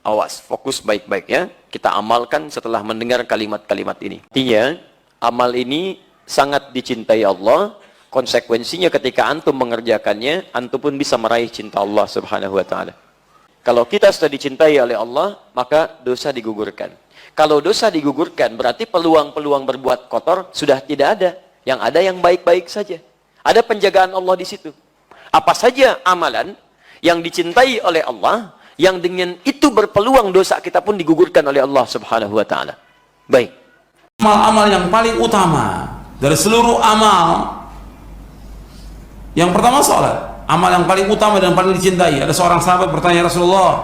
Awas, fokus baik-baik ya. Kita amalkan setelah mendengar kalimat-kalimat ini. Artinya, amal ini sangat dicintai Allah. Konsekuensinya ketika antum mengerjakannya, antum pun bisa meraih cinta Allah Subhanahu wa taala. Kalau kita sudah dicintai oleh Allah, maka dosa digugurkan. Kalau dosa digugurkan, berarti peluang-peluang berbuat kotor sudah tidak ada. Yang ada yang baik-baik saja. Ada penjagaan Allah di situ. Apa saja amalan yang dicintai oleh Allah, yang dengan itu berpeluang dosa kita pun digugurkan oleh Allah Subhanahu wa taala. Baik. Amal-amal yang paling utama dari seluruh amal, yang pertama salat. Amal yang paling utama dan paling dicintai. Ada seorang sahabat bertanya, Rasulullah,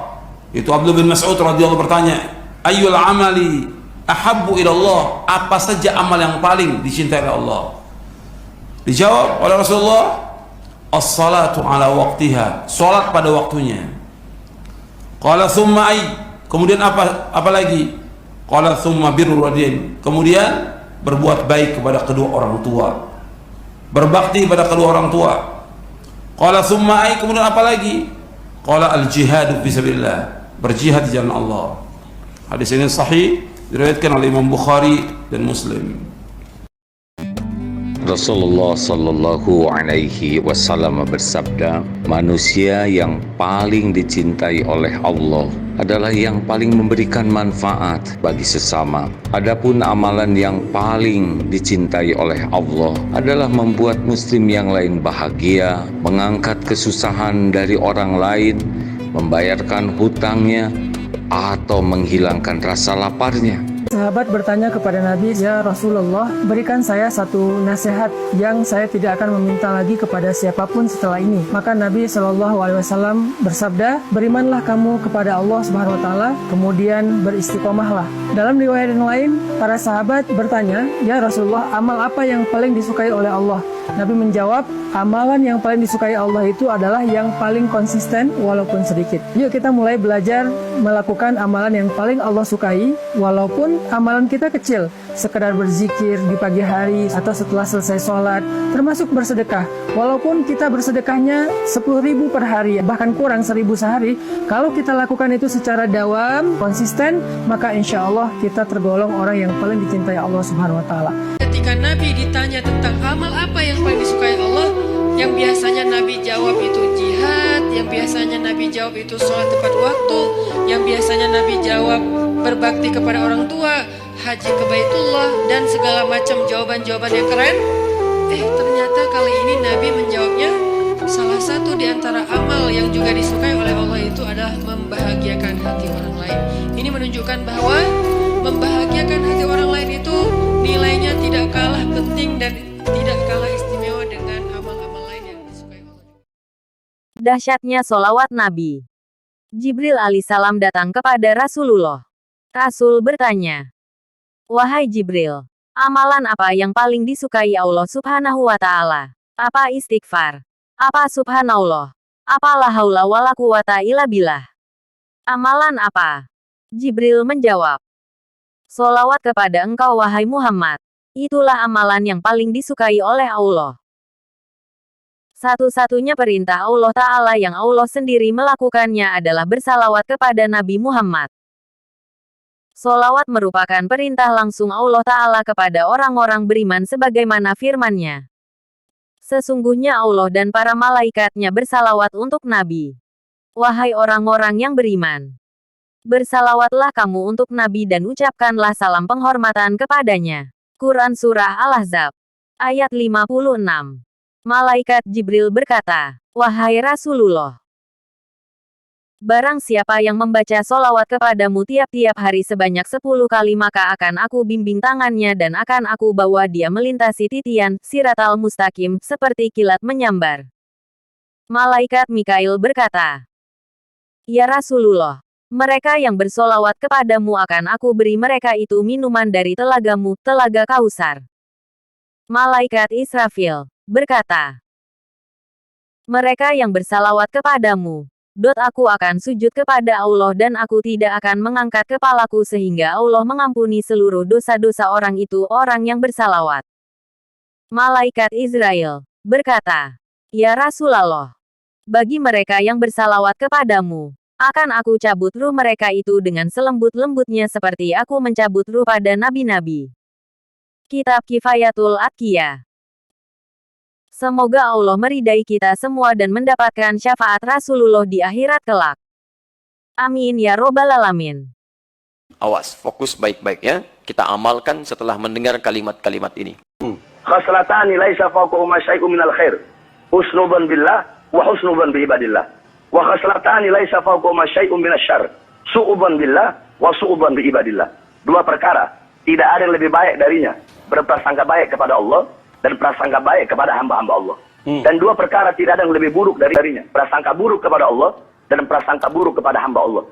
itu Abdullah bin Mas'ud radhiyallahu bertanya, ayyul amali ahabbu ila Allah? Apa saja amal yang paling dicintai oleh Allah? Dijawab oleh Rasulullah, as-salatu ala waqtiha, salat pada waktunya. Qala thumma ay, kemudian apa lagi? Qala thumma birrul walidain, kemudian berbuat baik kepada kedua orang tua, berbakti kepada kedua orang tua. Qala thumma ay, kemudian apa lagi? Qala al-jihadu fisabilillah, berjihad di jalan Allah. Hadis ini sahih, diriwayatkan oleh Imam Bukhari dan Muslim. Rasulullah Sallallahu Alaihi Wasallam bersabda, manusia yang paling dicintai oleh Allah adalah yang paling memberikan manfaat bagi sesama. Adapun amalan yang paling dicintai oleh Allah adalah membuat muslim yang lain bahagia, mengangkat kesusahan dari orang lain, membayarkan hutangnya, atau menghilangkan rasa laparnya. Sahabat bertanya kepada Nabi, ya Rasulullah, berikan saya satu nasihat yang saya tidak akan meminta lagi kepada siapapun setelah ini. Maka Nabi SAW bersabda, berimanlah kamu kepada Allah Subhanahu Wa Taala, kemudian beristiqomahlah. Dalam riwayat yang lain, para sahabat bertanya, ya Rasulullah, amal apa yang paling disukai oleh Allah? Nabi menjawab, amalan yang paling disukai Allah itu adalah yang paling konsisten walaupun sedikit. Yuk kita mulai belajar melakukan amalan yang paling Allah sukai, walaupun amalan kita kecil, sekedar berzikir di pagi hari atau setelah selesai sholat, termasuk bersedekah. Walaupun kita bersedekahnya 10.000 per hari, bahkan kurang 1.000 sehari, kalau kita lakukan itu secara dawam, konsisten, maka insya Allah kita tergolong orang yang paling dicintai Allah Subhanahu Wa Taala. Ketika Nabi ditanya tentang amal apa yang paling disukai Allah, yang biasanya Nabi jawab itu jihad, yang biasanya Nabi jawab itu sholat tepat waktu, yang biasanya Nabi jawab berbakti kepada orang tua, haji ke Baitullah, dan segala macam jawaban-jawaban yang keren. Ternyata kali ini Nabi menjawabnya, salah satu di antara amal yang juga disukai oleh Allah itu adalah membahagiakan hati orang lain. Ini menunjukkan bahwa membahagiakan hati orang lain itu nilainya tidak kalah penting dan tidak kalah istimewa dengan amal-amal lain yang disukai Allah. Dahsyatnya sholawat Nabi. Jibril alaihissalam datang kepada Rasulullah. Rasul bertanya, wahai Jibril, amalan apa yang paling disukai Allah Subhanahu wa Ta'ala? Apa istighfar? Apa subhanallah? Apa la haula wala quwata illa billah? Amalan apa? Jibril menjawab, sholawat kepada engkau wahai Muhammad. Itulah amalan yang paling disukai oleh Allah. Satu-satunya perintah Allah Ta'ala yang Allah sendiri melakukannya adalah bersalawat kepada Nabi Muhammad. Sholawat merupakan perintah langsung Allah Ta'ala kepada orang-orang beriman sebagaimana firman-Nya. Sesungguhnya Allah dan para malaikatnya bersalawat untuk Nabi. Wahai orang-orang yang beriman, bersalawatlah kamu untuk Nabi dan ucapkanlah salam penghormatan kepadanya. Quran Surah Al-Ahzab, ayat 56. Malaikat Jibril berkata, wahai Rasulullah, barang siapa yang membaca sholawat kepadamu tiap-tiap hari sebanyak 10 kali maka akan aku bimbing tangannya dan akan aku bawa dia melintasi titian, siratal mustaqim, seperti kilat menyambar. Malaikat Mikail berkata, ya Rasulullah, mereka yang bersolawat kepadamu akan aku beri mereka itu minuman dari telagamu, telaga Kausar. Malaikat Israfil berkata, mereka yang bersalawat kepadamu, aku akan sujud kepada Allah dan aku tidak akan mengangkat kepalaku sehingga Allah mengampuni seluruh dosa-dosa orang itu, orang yang bersalawat. Malaikat Israel berkata, ya Rasulullah, bagi mereka yang bersalawat kepadamu, Akan aku cabut ruh mereka itu dengan selembut-lembutnya seperti aku mencabut ruh pada nabi-nabi. Kitab Kifayatul Atqiyah. Semoga Allah meridai kita semua dan mendapatkan syafaat Rasulullah di akhirat kelak. Amin ya robbal alamin. Awas, fokus baik-baik ya. Kita amalkan setelah mendengar kalimat-kalimat ini. Khaslatani laisa fawqahuma syai'un minal khair. Husnuban billah wa husnuban bi ibadillah. Wa khaslatani laisa fawqahuma syai'un minasyarr. Su'uban billah wa su'uban bi ibadillah. Dua perkara, tidak ada yang lebih baik darinya. Berprasangka baik kepada Allah dan prasangka baik kepada hamba-hamba Allah. Dan dua perkara tidak ada yang lebih buruk darinya. Prasangka buruk kepada Allah dan prasangka buruk kepada hamba Allah.